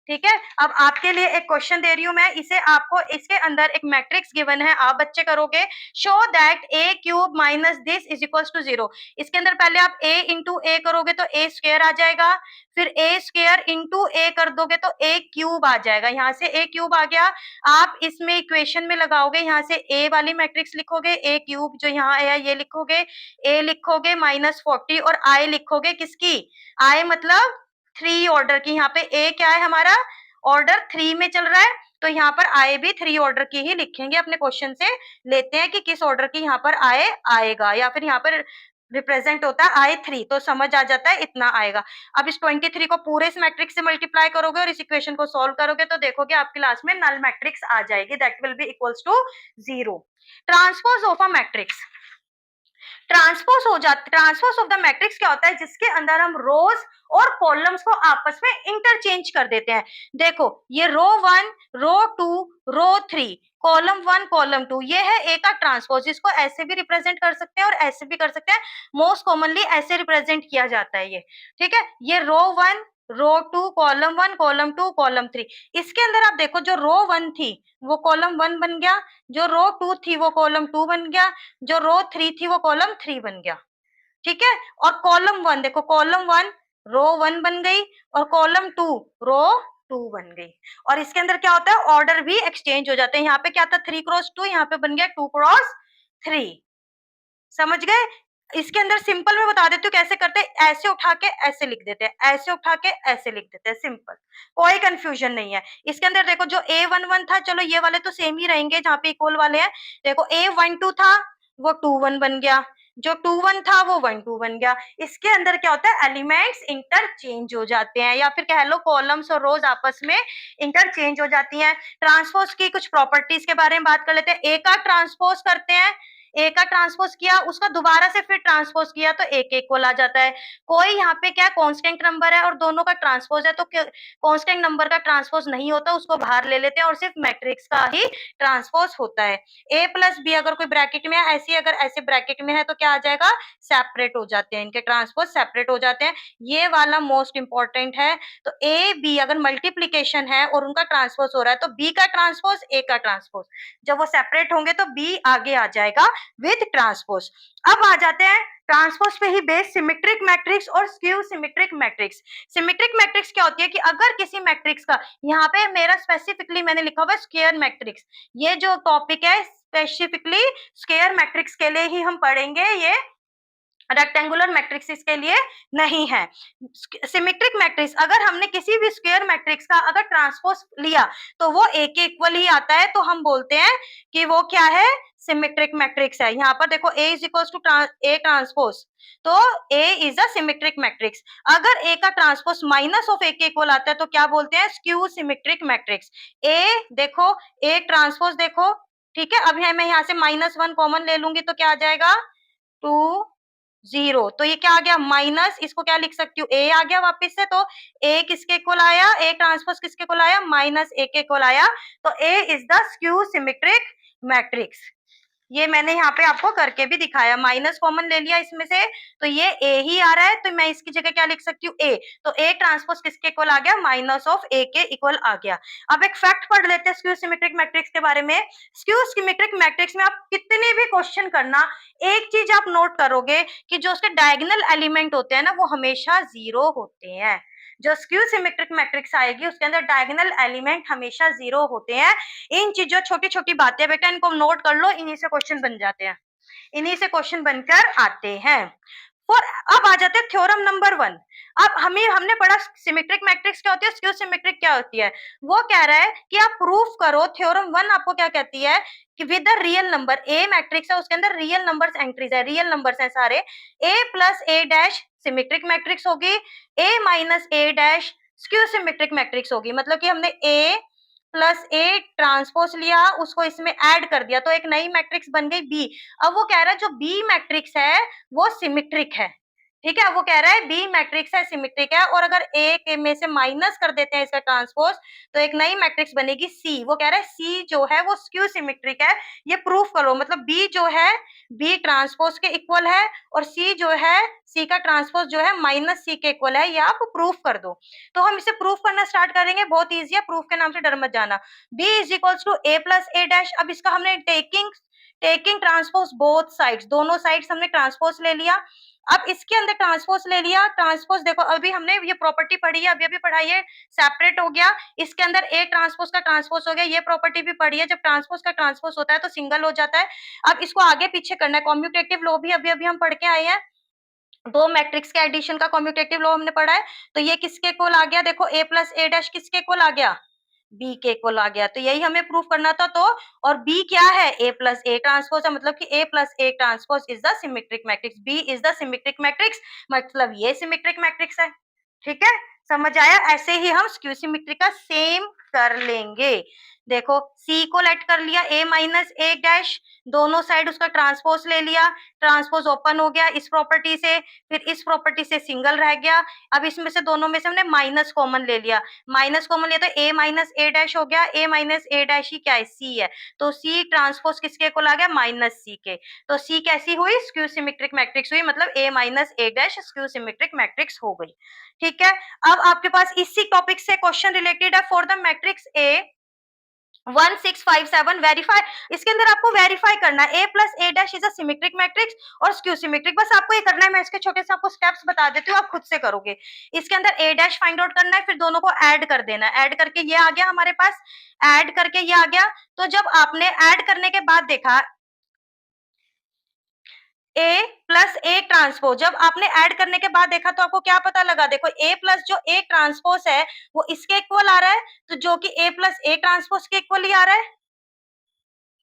ठीक है, अब आपके लिए एक क्वेश्चन दे रही हूं मैं, इसे आपको, इसके अंदर एक मैट्रिक्स गिवन है, आप बच्चे करोगे, show that A cube minus this is equals to 0। इसके अंदर पहले आप a इंटू ए करोगे तो ए स्क्वायर आ जाएगा, फिर ए स्क्वायर इंटू ए कर दोगे तो ए क्यूब आ जाएगा, यहाँ से ए क्यूब आ गया। आप इसमें इक्वेशन में लगाओगे, यहाँ से ए वाली मैट्रिक्स लिखोगे, ए क्यूब जो यहाँ है ये लिखोगे, ए लिखोगे -40 और आई लिखोगे किसकी, आई मतलब 3 ऑर्डर की। यहाँ पे ए क्या है हमारा, ऑर्डर 3 में चल रहा है, तो यहाँ पर आए भी 3 ऑर्डर की ही लिखेंगे। अपने क्वेश्चन से लेते हैं कि किस ऑर्डर की यहाँ पर आए आएगा, या फिर यहाँ पर रिप्रेजेंट होता है आई 3, तो समझ आ जाता है इतना आएगा। अब इस 23 को पूरे इस मैट्रिक्स से मल्टीप्लाई करोगे और इस इक्वेशन को सॉल्व करोगे तो देखोगे आपकी लास्ट में नल मैट्रिक्स आ जाएगी, that will be equals to 0। Transpose of a matrix, transpose of the matrix क्या होता है, जिसके अंदर हम रोज और कॉलम्स को आपस में इंटरचेंज कर देते हैं। देखो ये रो 1, रो 2, रो 3, कॉलम 1, कॉलम 2, ये है ए का ट्रांसपोज। इसको ऐसे भी रिप्रेजेंट कर सकते हैं और ऐसे भी कर सकते हैं, मोस्ट कॉमनली ऐसे रिप्रेजेंट किया जाता है ये। ठीक है, ये रो 1, रो 2, कॉलम 1, कॉलम 2, कॉलम 3। इसके अंदर आप देखो जो रो 1 थी वो कॉलम 1 बन गया, जो रो 2 थी वो कॉलम 2 बन गया, जो रो 3 थी वो कॉलम 3 बन गया। ठीक है, और कॉलम 1 देखो, कॉलम 1 रो 1 बन गई और कॉलम 2 रो 2 बन गई। और इसके अंदर क्या होता है, ऑर्डर भी एक्सचेंज हो जाते हैं। यहाँ पे क्या था 3x2, यहाँ पे बन गया 2x3। समझ गए, इसके अंदर सिंपल में बता देती हूँ कैसे करते हैं, ऐसे उठा के ऐसे लिख देते हैं, ऐसे उठा के ऐसे लिख देते हैं, सिंपल, कोई कंफ्यूजन नहीं है। इसके अंदर देखो जो A11 था, चलो ये वाले तो सेम ही रहेंगे जहाँ पे इक्वल वाले हैं। देखो A12 था वो 21 बन गया, जो 21 था वो 12 बन गया। इसके अंदर क्या होता है, एलिमेंट्स इंटरचेंज हो जाते हैं, या फिर कह लो कॉलम्स और रोज आपस में इंटरचेंज हो जाती हैं। ट्रांसपोज की कुछ प्रॉपर्टीज के बारे में बात कर लेते हैं। ए का ट्रांसपोज करते हैं, ए का ट्रांसपोज किया, उसका दोबारा से फिर ट्रांसपोज किया तो ए के इक्वल आ जाता है। कोई यहाँ पे क्या कांस्टेंट नंबर है और दोनों का ट्रांसपोज है तो कांस्टेंट नंबर का ट्रांसपोज नहीं होता, उसको बाहर ले लेते हैं और सिर्फ मैट्रिक्स का ही ट्रांसपोज होता है। ए प्लस बी अगर कोई ब्रैकेट में है, ऐसी अगर ऐसे ब्रैकेट में है तो क्या आ जाएगा, सेपरेट हो जाते हैं, इनके ट्रांसपोज सेपरेट हो जाते हैं। ये वाला मोस्ट इंपॉर्टेंट है। तो ए बी अगर मल्टीप्लीकेशन है और उनका ट्रांसपोज हो रहा है तो बी का ट्रांसपोज ए का ट्रांसपोज, जब वो सेपरेट होंगे तो बी आगे आ जाएगा विद ट्रांसपोज। अब आ जाते हैं ट्रांसपोज पे ही बेस्ड सिमेट्रिक मैट्रिक्स और skew symmetric matrix. Symmetric matrix क्या होती है कि अगर किसी मैट्रिक्स का, यहाँ पे मेरा स्पेसिफिकली मैंने लिखा हुआ है स्क्वायर मैट्रिक्स, ये जो टॉपिक है स्पेसिफिकली स्क्वायर मैट्रिक्स के लिए ही हम पढ़ेंगे, ये रेक्टेंगुलर मैट्रिक्स के लिए नहीं है। सिमेट्रिक मैट्रिक्स अगर हमने किसी भी स्क्वायर मैट्रिक्स का अगर ट्रांसपोज लिया तो वो ए के इक्वल ही आता है, तो हम बोलते हैं कि वो क्या है, सिमेट्रिक मैट्रिक्स है। यहाँ पर देखो A is equal to A transpose, तो A is a symmetric matrix. अगर ए का ट्रांसपोज माइनस ऑफ ए के इक्वल आता है तो क्या बोलते हैं, स्क्यू सिमेट्रिक मैट्रिक्स। ए देखो, ए ट्रांसपोज देखो, ठीक है, अब मैं यहाँ से -1 कॉमन ले लूंगी तो क्या आ जाएगा 2 0, तो ये क्या आ गया माइनस, इसको क्या लिख सकती हूँ ए आ गया वापस से, तो ए किसके इक्वल आया, ए ट्रांसपोज किसके इक्वल आया, -a के इक्वल आया, तो A is the skew symmetric matrix. ये मैंने यहाँ पे आपको करके भी दिखाया, माइनस कॉमन ले लिया इसमें से, तो ये ए ही आ रहा है, तो मैं इसकी जगह क्या लिख सकती हूँ, ए। तो ए ट्रांसपोज किसके इक्वल आ गया, माइनस ऑफ ए के इक्वल आ गया। अब एक फैक्ट पढ़ लेते हैं स्क्यू सिमेट्रिक मैट्रिक्स के बारे में। स्क्यू सिमेट्रिक मैट्रिक्स में आप कितने भी क्वेश्चन करना, एक चीज आप नोट करोगे कि जो उसके डायगोनल एलिमेंट होते हैं ना, वो हमेशा 0 होते हैं। जो स्क्यू सिमेट्रिक मैट्रिक्स आएगी उसके अंदर डायगोनल एलिमेंट हमेशा 0 होते हैं। इन चीजों, छोटी छोटी बातें बेटा, इनको नोट कर लो, इन्हीं से क्वेश्चन बन जाते हैं, इन्हीं से क्वेश्चन बनकर आते हैं। और अब आ जाते हैं थ्योरम नंबर 1। अब हमने पढ़ा सिमेट्रिक मैट्रिक्स क्या होती है, स्क्यू सिमेट्रिक क्या होती है। वो कह रहा है कि आप प्रूफ करो, थ्योरम 1 आपको क्या कहती है कि with the real number, A matrix है उसके अंदर रियल नंबर्स एंट्रीज है, रियल नंबर्स हैं सारे, ए plus A dash symmetric matrix होगी, ए माइनस ए डैश स्क्यू सिमेट्रिक मैट्रिक्स होगी। मतलब कि हमने ए प्लस ए ट्रांसपोज लिया, उसको इसमें ऐड कर दिया, तो एक नई मैट्रिक्स बन गई बी। अब वो कह रहा है जो बी मैट्रिक्स है वो सिमेट्रिक है, ठीक है, वो कह रहा है बी मैट्रिक्स है, सिमेट्रिक है, और अगर ए के में से माइनस कर देते हैं इसका ट्रांसपोज, तो एक नई मैट्रिक्स बनेगी सी। वो कह रहा है सी जो है वो स्क्यू सिमेट्रिक है, ये प्रूफ करो। मतलब बी जो है बी ट्रांसपोज के इक्वल है, और सी जो है सी का ट्रांसपोज जो है माइनस सी के इक्वल है, ये आप प्रूफ कर दो। तो हम इसे प्रूफ करना स्टार्ट करेंगे, बहुत ईजी है, प्रूफ के नाम से डर मत जाना। B is equals to A plus A dash. अब इसका हमने टेकिंग ट्रांसपोज बोथ साइड्स, दोनों साइड्स हमने ट्रांसपोज ले लिया। अब इसके अंदर ट्रांसपोज ले लिया, ट्रांसपोज देखो अभी हमने ये प्रॉपर्टी पढ़ी है, अभी अभी पढ़ाई है, सेपरेट हो गया, इसके अंदर ए ट्रांसपोज का ट्रांसपोज हो गया, ये प्रॉपर्टी भी पढ़ी है, जब ट्रांसपोज का ट्रांसपोज होता है तो सिंगल हो जाता है। अब इसको आगे पीछे करना है, कॉम्यूटेटिव लॉ भी अभी अभी हम पढ़ के आए हैं, दो मैट्रिक्स के एडिशन का कॉम्यूटेटिव लॉ हमने पढ़ा है। तो ये किसके इक्वल आ गया, देखो ए प्लस ए डैश किसके इक्वल आ गया, बी के इक्वल आ गया। तो यही हमें प्रूफ करना था। तो और बी क्या है, ए प्लस ए ट्रांसपोज है, मतलब कि A plus A transpose is the symmetric matrix, B is the symmetric matrix, मतलब ये सिमेट्रिक मैट्रिक्स है। ठीक है, समझ आया। ऐसे ही हम स्क्यू सिमेट्री का सेम कर लेंगे। देखो सी को लेट कर लिया, ए माइनस ए डैश, दोनों साइड उसका ट्रांसपोज ले लिया, ट्रांसपोज ओपन हो गया इस प्रॉपर्टी से, फिर इस प्रॉपर्टी से सिंगल रह गया। अब इसमें से दोनों में से हमने माइनस कॉमन ले लिया, माइनस कॉमन लिया तो ए माइनस ए डैश हो गया, ए माइनस ए डैश ही क्या है, सी है, तो सी ट्रांसपोज किसके इक्वल आ गया, माइनस सी के। तो सी कैसी हुई, स्क्यू सिमेट्रिक मैट्रिक्स हुई, मतलब ए माइनस ए डैश स्क्यू सिमेट्रिक मैट्रिक्स हो गई। ठीक है, अब आपके पास इसी टॉपिक से क्वेश्चन रिलेटेड है for the matrix A 1657 verify. इसके अंदर आपको वेरीफाई करना है A plus A dash is a symmetric matrix और स्क्यू सिमेट्रिक, बस आपको ये करना है। मैं इसके छोटे से आपको स्टेप्स बता देती हूँ, आप खुद से करोगे। इसके अंदर ए डैश फाइंड आउट करना है, फिर दोनों को ऐड कर देना है, ऐड करके ये आ गया हमारे पास, ऐड करके ये आ गया। तो जब आपने ऐड करने के बाद देखा ए प्लस ए ट्रांसपोज, जब आपने ऐड करने के बाद देखा तो आपको क्या पता लगा, देखो ए प्लस जो ए ट्रांसपोज है वो इसके इक्वल आ रहा है, तो जो कि ए प्लस ए ट्रांसपोज के इक्वल ही आ रहा है।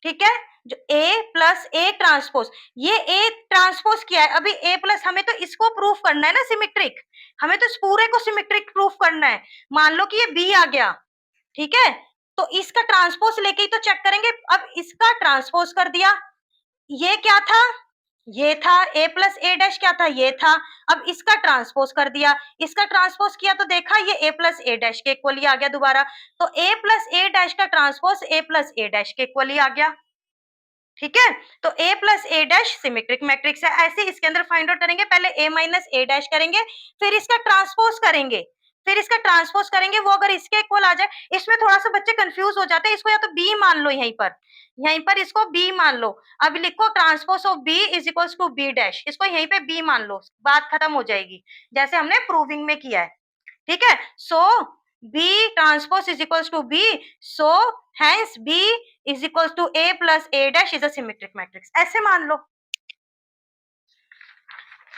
ठीक है, जो ए प्लस ए ट्रांसपोज, ये ए ट्रांसपोज किया है, अभी ए प्लस हमें तो इसको प्रूफ करना है ना सिमेट्रिक, हमें तो इस पूरे को सिमेट्रिक प्रूफ करना है। मान लो कि ये बी आ गया, ठीक है, तो इसका ट्रांसपोज लेके ही तो चेक करेंगे। अब इसका ट्रांसपोज कर दिया, ये क्या था, ये था ए प्लस ए डैश, क्या था, ये था। अब इसका ट्रांसपोज कर दिया, इसका ट्रांसपोज किया तो देखा ये ए प्लस ए डैश के इक्वल ही आ गया दोबारा, तो ए प्लस ए डैश का transpose A plus A dash के इक्वल ही आ गया। ठीक है, तो ए plus A dash symmetric matrix है। ऐसे इसके अंदर फाइंड आउट करेंगे, पहले ए माइनस ए डैश करेंगे, फिर इसका ट्रांसपोज करेंगे, फिर इसका ट्रांसपोज करेंगे, वो अगर इसके इक्वल आ जाए, इसमें थोड़ा सा बच्चे कंफ्यूज हो जाते हैं, इसको या तो बी मान लो, यहीं पर इसको बी मान लो। अब लिखो transpose of B is equals to B dash, इसको यहीं पे बी मान लो, बात खत्म हो जाएगी, जैसे हमने प्रूविंग में किया है। ठीक है, so B transpose is equals to B, so hence B is equals to A plus A dash is a symmetric matrix, ऐसे मान लो।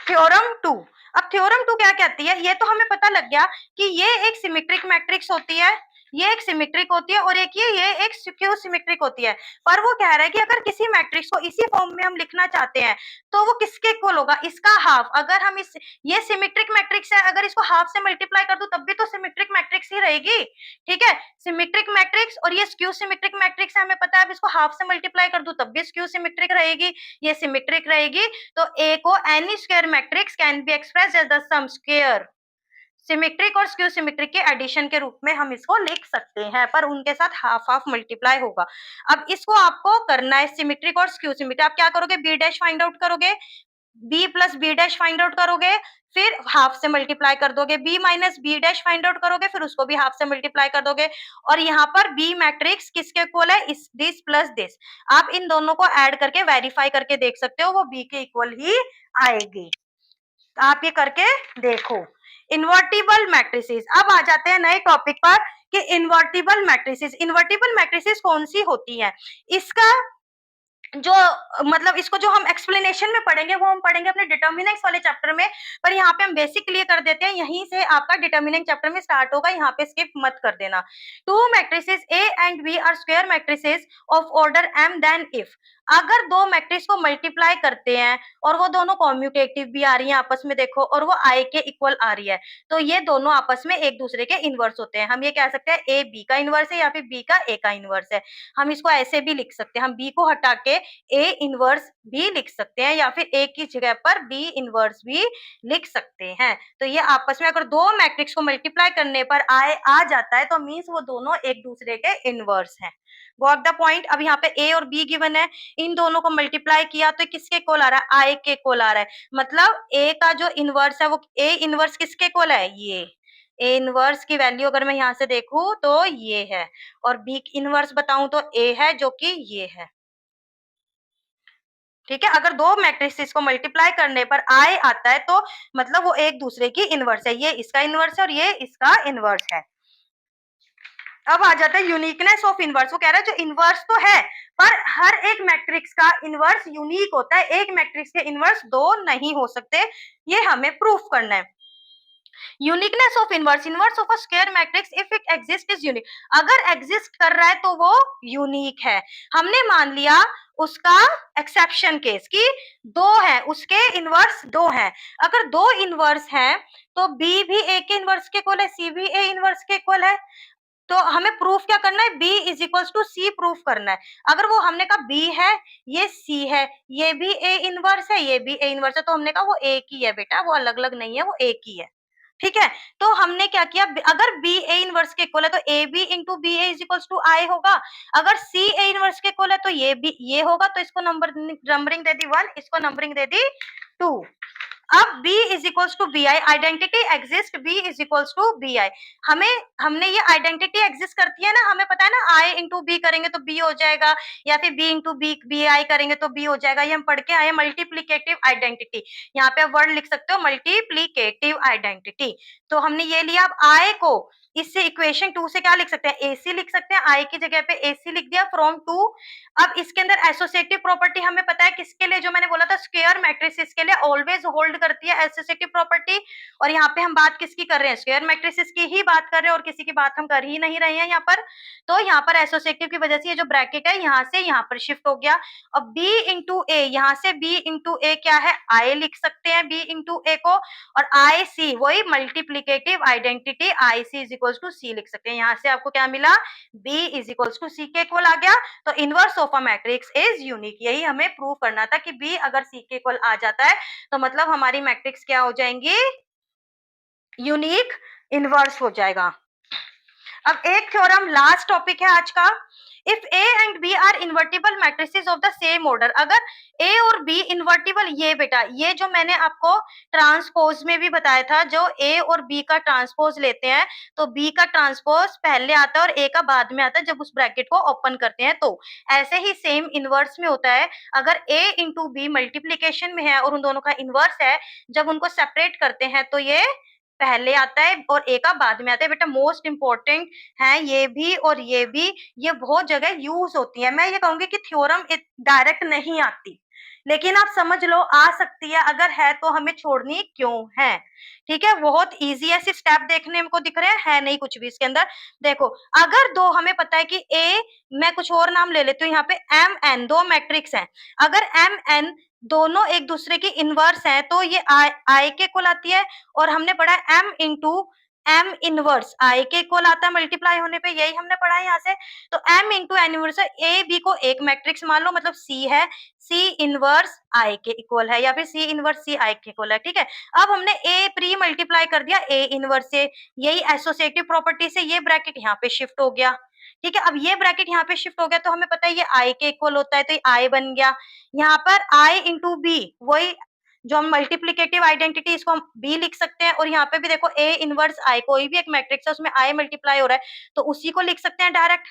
थ्योरम 2, अब थ्योरम 2 क्या कहती है, ये तो हमें पता लग गया कि ये एक सिमेट्रिक मैट्रिक्स होती है, ये एक सिमेट्रिक होती है, और एक ये एक स्क्यू सिमेट्रिक होती है। पर वो कह रहा है कि अगर किसी मैट्रिक्स को इसी फॉर्म में हम लिखना चाहते हैं तो वो किसके इक्वल होगा, इसका हाफ। अगर हम इस, ये सिमेट्रिक मैट्रिक्स है, अगर इसको हाफ से मल्टीप्लाई कर दूं तब भी तो सिमेट्रिक मैट्रिक्स ही रहेगी। ठीक है, सिमेट्रिक मैट्रिक्स, और ये स्क्यू सिमेट्रिक मैट्रिक्स है, हमें पता है, अब इसको हाफ से मल्टीप्लाई कर दूं तब भी स्क्यू सिमेट्रिक रहेगी, ये सिमेट्रिक रहेगी। तो ए को any square matrix can be expressed as the sum square symmetric और स्क्यू सिमेट्रिक के एडिशन के रूप में हम इसको लिख सकते हैं, पर उनके साथ हाफ हाफ मल्टीप्लाई होगा। अब इसको आपको करना है सिमेट्रिक और स्क्यू सिमेट्रिक। आप क्या करोगे, बी डैश फाइंड आउट करोगे, B plus B dash find out करोगे, फिर हाफ से मल्टीप्लाई कर दोगे, B minus B dash find out करोगे, फिर उसको भी हाफ से मल्टीप्लाई कर दोगे। और यहाँ पर बी मैट्रिक्स किसके इक्वल है, इस दिस प्लस दिस। आप इन दोनों को ऐड करके वेरीफाई करके देख सकते हो, वो बी के इक्वल ही आएगी। आप ये करके देखो। इन्वर्टिबल मैट्रिसेस, अब आ जाते हैं नए टॉपिक पर कि इन्वर्टिबल मैट्रिसेस। इन्वर्टिबल मैट्रिसेस कौन सी होती है, इसका जो मतलब इसको जो हम एक्सप्लेनेशन में पढ़ेंगे वो हम पढ़ेंगे अपने डिटर्मिनेंट्स वाले चैप्टर में, पर यहाँ पे हम बेसिक क्लियर कर देते हैं, यहीं से आपका डिटर्मिनेंट चैप्टर में स्टार्ट होगा, यहाँ पे स्किप मत कर देना। Two matrices A and B are square matrices of order M then if, अगर दो मैट्रिक्स को मल्टीप्लाई करते हैं और वो दोनों कॉम्यूटेटिव भी आ रही है आपस में देखो, और वो आई के इक्वल आ रही है, तो ये दोनों आपस में एक दूसरे के इनवर्स होते हैं। हम ये कह सकते हैं ए बी का इनवर्स है या फिर बी का ए का इनवर्स है। हम इसको ऐसे भी लिख सकते हैं, हम बी को हटा के ए इनवर्स भी लिख सकते हैं, या फिर ए की जगह पर बी इनवर्स भी लिख सकते हैं। तो ये आपस में अगर दो मैट्रिक्स को मल्टीप्लाई करने पर आ जाता है तो मींस वो दोनों एक दूसरे के इनवर्स हैं। Got the point. अब यहाँ पे ए और बी गिवन है, इन दोनों को मल्टीप्लाई किया तो किसके इक्वल आ रहा है, आई के इक्वल आ रहा है। मतलब ए का जो इनवर्स है वो ए इनवर्स किसके इक्वल है, ये ए इनवर्स की वैल्यू अगर मैं यहाँ से देखूं तो ये है, और बी इनवर्स बताऊं तो ए है जो कि ये है। ठीक है, अगर दो मैट्रिसेस को मल्टीप्लाई करने पर आई आता है तो मतलब वो एक दूसरे की इनवर्स है, ये इसका इनवर्स है और ये इसका इनवर्स है। अब आ जाता है यूनिकनेस ऑफ इनवर्स। वो कह रहा है जो इनवर्स तो है पर हर एक मैट्रिक्स का इनवर्स यूनिक होता है, एक मैट्रिक्स के इनवर्स दो नहीं हो सकते, ये हमें प्रूफ करना है। Uniqueness of inverse, inverse of a square matrix if it exist is unique, अगर एग्जिस्ट कर रहा है तो वो यूनिक है। हमने मान लिया उसका एक्सेप्शन केस कि दो है, उसके इनवर्स दो है, अगर दो इनवर्स है तो बी भी ए के इनवर्स के इक्वल है, सी भी ए इनवर्स के इक्वल है। तो हमें प्रूफ क्या करना है, B is equals to C proof करना है। अगर वो हमने कहा B है, ये C है, ये भी A इनवर्स है, ये भी A इनवर्स है, तो हमने कहा वो एक ही है बेटा, वो अलग अलग नहीं है, वो एक ही है। ठीक है, तो हमने क्या किया, अगर बी ए इनवर्स के इक्वल है तो A B into B A is equals to I होगा, अगर सी ए इनवर्स के इक्वल है तो ये भी ये होगा, तो इसको नंबरिंग दे दी 1, इसको नंबरिंग दे दी 2। अब B is equals to B I, identity exist, B is equals to B I. हमने ये आइडेंटिटी एग्जिस्ट करती है ना, हमें पता है ना I इंटू बी करेंगे तो B हो जाएगा, या फिर B इंटू बी आई करेंगे तो B हो जाएगा, ये हम पढ़ के आए मल्टीप्लीकेटिव आइडेंटिटी। यहाँ पे वर्ड लिख सकते हो मल्टीप्लीकेटिव आइडेंटिटी। तो हमने ये लिया, अब I को इससे इक्वेशन 2 से क्या लिख सकते हैं, AC लिख सकते हैं, I की जगह पे AC लिख दिया फ्रॉम 2। अब इसके अंदर एसोसिएटिव प्रॉपर्टी हमें पता है किसके लिए, जो मैंने बोला था स्क्वायर मैट्रिसेस के लिए ऑलवेज होल्ड करती है एसोसिएटिव प्रॉपर्टी, और यहाँ पे हम बात किसकी कर रहे हैं, स्क्वायर मैट्रिसेस की ही बात कर रहे हैं, और किसी की बात हम कर ही नहीं रहे हैं यहाँ पर। तो यहाँ पर एसोसिएटिव की वजह से ये जो ब्रैकेट है यहाँ से यहाँ पर शिफ्ट हो गया। अब B इंटू ए, यहाँ से B इंटू ए क्या है, I लिख सकते हैं B इंटू ए को, और आई सी वही multiplicative identity I C is equals to C लिख सकते हैं। यहाँ से आपको क्या मिला, B is equals to C के इक्वल आ गया। तो inverse of a matrix is unique, यही हमें प्रूव करना था कि B अगर C के इक्वल आ जाता है तो मतलब हमारी मैट्रिक्स क्या हो जाएंगी, यूनिक इनवर्स हो जाएगा। अब एक थ्योरम लास्ट टॉपिक है आज का, if A and B are invertible matrices of the same order, अगर ए और बी इन्वर्टिबल, ये बेटा ये जो मैंने आपको ट्रांसपोज में भी बताया था, जो ए और बी का ट्रांसपोज लेते हैं तो बी का ट्रांसपोज पहले आता है और ए का बाद में आता है जब उस ब्रैकेट को ओपन करते हैं। तो ऐसे ही सेम इनवर्स में होता है, अगर ए इंटू बी मल्टीप्लीकेशन में है और उन दोनों का इनवर्स है, जब उनको सेपरेट करते हैं तो ये पहले आता है और ए का बाद में आता है। बेटा मोस्ट इंपॉर्टेंट है ये भी और ये भी, ये बहुत जगह यूज होती है। मैं ये कहूंगी कि थ्योरम डायरेक्ट नहीं आती, लेकिन आप समझ लो आ सकती है, अगर है तो हमें छोड़नी क्यों है। ठीक है, बहुत इजी है, सिर्फ स्टेप देखने को दिख रहे हैं, है नहीं कुछ भी इसके अंदर। देखो अगर दो, हमें पता है कि ए, मैं कुछ और नाम ले लेती हूँ, यहाँ पे एम एन दो मैट्रिक्स हैं, अगर एम एन दोनों एक दूसरे की इनवर्स हैं तो ये आई के इक्वल आती है, और हमने पढ़ा M into M inverse I के इक्वल आता है मल्टीप्लाई होने पे, यही हमने पढ़ा है यहाँ से। तो M into N inverse, A B को एक मैट्रिक्स मान लो, मतलब सी है, सी इनवर्स आई के इक्वल है, या फिर सी इनवर्स सी आई के इक्वल है, ठीक है। अब हमने ए प्री मल्टीप्लाई कर दिया ए इनवर्स से, यही एसोसिएटिव प्रॉपर्टी से ये ब्रैकेट यहाँ पे शिफ्ट हो गया, ठीक है। अब ये ब्रैकेट यहाँ पे शिफ्ट हो गया तो हमें पता है ये आई के इक्वल होता है, तो ये आई बन गया। यहाँ पर आई इंटू बी, वही जो हम मल्टीप्लिकेटिव आइडेंटिटी, इसको हम बी लिख सकते हैं, और यहाँ पे भी देखो ए इनवर्स आई, कोई भी एक मैट्रिक्स है उसमें आई मल्टीप्लाई हो रहा है, तो उसी को लिख सकते हैं डायरेक्ट,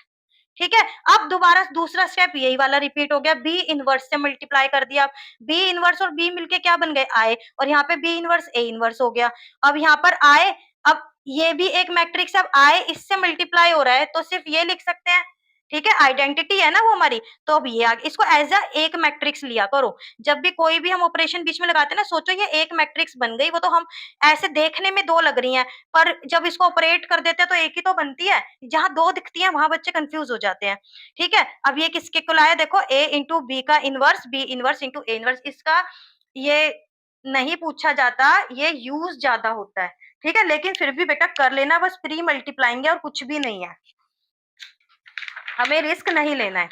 ठीक है। अब दोबारा दूसरा स्टेप यही वाला रिपीट हो गया, बी इनवर्स से मल्टीप्लाई कर दिया, बी इनवर्स और बी मिलके क्या बन गए आई, और यहाँ पे बी इनवर्स ए इनवर्स हो गया। अब यहाँ पर आई, अब ये भी एक मैट्रिक्स, अब आई इससे मल्टीप्लाई हो रहा है तो सिर्फ ये लिख सकते हैं, ठीक है, आइडेंटिटी है ना वो हमारी। तो अब ये इसको एज अ एक मैट्रिक्स लिया करो, जब भी कोई भी हम ऑपरेशन बीच में लगाते हैं ना, सोचो ये एक मैट्रिक्स बन गई, वो तो हम ऐसे देखने में दो लग रही हैं, पर जब इसको ऑपरेट कर देते हैं तो एक ही तो बनती है, जहां दो दिखती है वहां बच्चे कंफ्यूज हो जाते हैं, ठीक है। अब ये किसके इक्वल आया, देखो ए इंटू बी का inverse, B inverse into A inverse, इसका ये नहीं पूछा जाता, ये यूज ज्यादा होता है, ठीक है, लेकिन फिर भी बेटा कर लेना, बस प्री मल्टीप्लाइंग है और कुछ भी नहीं है, हमें रिस्क नहीं लेना है।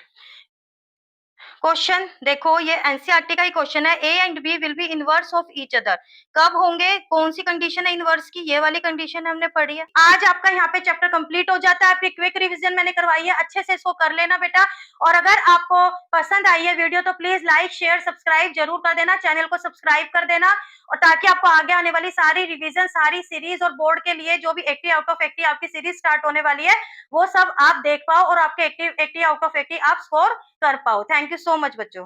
क्वेश्चन देखो, ये एनसीईआरटी का ही क्वेश्चन है, A and B will be inverse of each other, कब होंगे, कौन सी कंडीशन है इनवर्स की, ये वाली कंडीशन हमने पढ़ी है। आज आपका यहाँ पे चैप्टर कंप्लीट हो जाता है, आपकी क्विक रिवीजन मैंने करवाई है, अच्छे से इसको कर लेना बेटा। और अगर आपको पसंद आई है वीडियो तो प्लीज लाइक शेयर सब्सक्राइब जरूर कर देना, चैनल को सब्सक्राइब कर देना, और ताकि आपको आगे आने वाली सारी रिवीजन, सारी सीरीज और बोर्ड के लिए जो भी 80 आउट ऑफ 80 आपकी सीरीज स्टार्ट होने वाली है, वो सब आप देख पाओ और आपके 80 आउट ऑफ 80 आप स्कोर कर पाओ। थैंक यू सो मच बच्चों।